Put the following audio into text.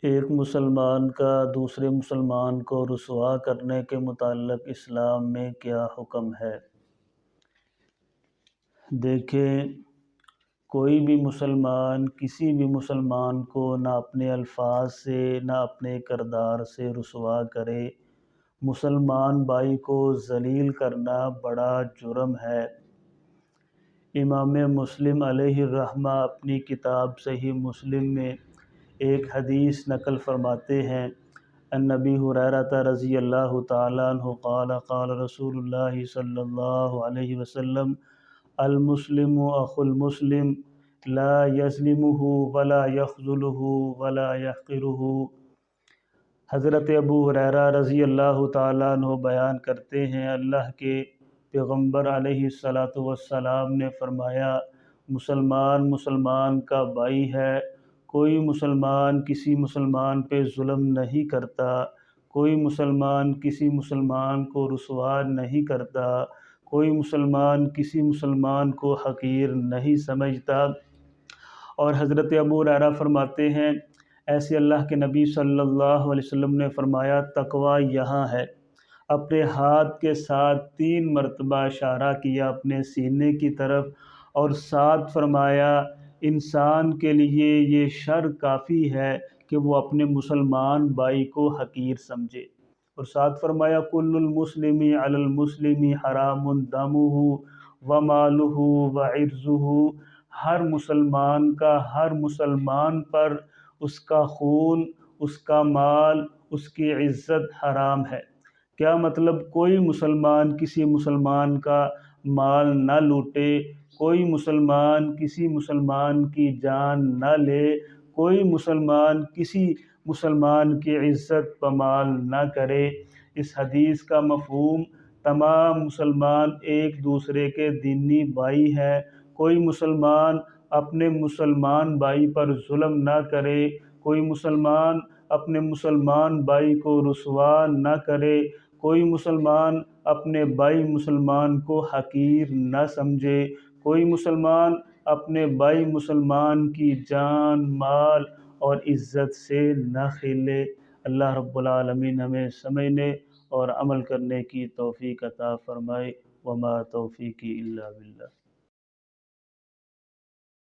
ایک مسلمان کا دوسرے مسلمان کو رسوا کرنے کے متعلق اسلام میں کیا حکم ہے؟ دیکھیں، کوئی بھی مسلمان کسی بھی مسلمان کو نہ اپنے الفاظ سے نہ اپنے کردار سے رسوا کرے۔ مسلمان بھائی کو ذلیل کرنا بڑا جرم ہے۔ امام مسلم علیہ الرحمہ اپنی کتاب صحیح مسلم میں ایک حدیث نقل فرماتے ہیں، ان ابی ہریرہ رضی اللہ تعالیٰ عنہ قال قال رسول اللہ صلی اللہ علیہ وسلم المسلم اخو المسلم لا یظلمہ ولا یخذلہ ولا یحقرہ۔ حضرت ابو ہریرہ رضی اللہ تعالیٰ عنہ بیان کرتے ہیں، اللہ کے پیغمبر علیہ الصلاۃ والسلام نے فرمایا، مسلمان مسلمان کا بھائی ہے، کوئی مسلمان کسی مسلمان پہ ظلم نہیں کرتا، کوئی مسلمان کسی مسلمان کو رسوا نہیں کرتا، کوئی مسلمان کسی مسلمان کو حقیر نہیں سمجھتا۔ اور حضرت ابو ہریرہ فرماتے ہیں، ایسے اللہ کے نبی صلی اللہ علیہ وسلم نے فرمایا، تقوی یہاں ہے۔ اپنے ہاتھ کے ساتھ 3 مرتبہ اشارہ کیا اپنے سینے کی طرف، اور ساتھ فرمایا، انسان کے لیے یہ شر کافی ہے کہ وہ اپنے مسلمان بھائی کو حقیر سمجھے، اور ساتھ فرمایا، کل المسلم علی المسلم حرام دمہ ومالہ وعرضہ۔ ہر مسلمان کا ہر مسلمان پر اس کا خون، اس کا مال، اس کی عزت حرام ہے۔ کیا مطلب؟ کوئی مسلمان کسی مسلمان کا مال نہ لوٹے، کوئی مسلمان کسی مسلمان کی جان نہ لے، کوئی مسلمان کسی مسلمان کی عزت پامال نہ کرے۔ اس حدیث کا مفہوم، تمام مسلمان ایک دوسرے کے دینی بھائی ہیں، کوئی مسلمان اپنے مسلمان بھائی پر ظلم نہ کرے، کوئی مسلمان اپنے مسلمان بھائی کو رسوا نہ کرے، کوئی مسلمان اپنے بھائی مسلمان کو حقیر نہ سمجھے، کوئی مسلمان اپنے بھائی مسلمان کی جان، مال اور عزت سے نہ کھیلے۔ اللہ رب العالمین ہمیں سمجھنے اور عمل کرنے کی توفیق عطا فرمائے۔ وما توفیقی الا باللہ۔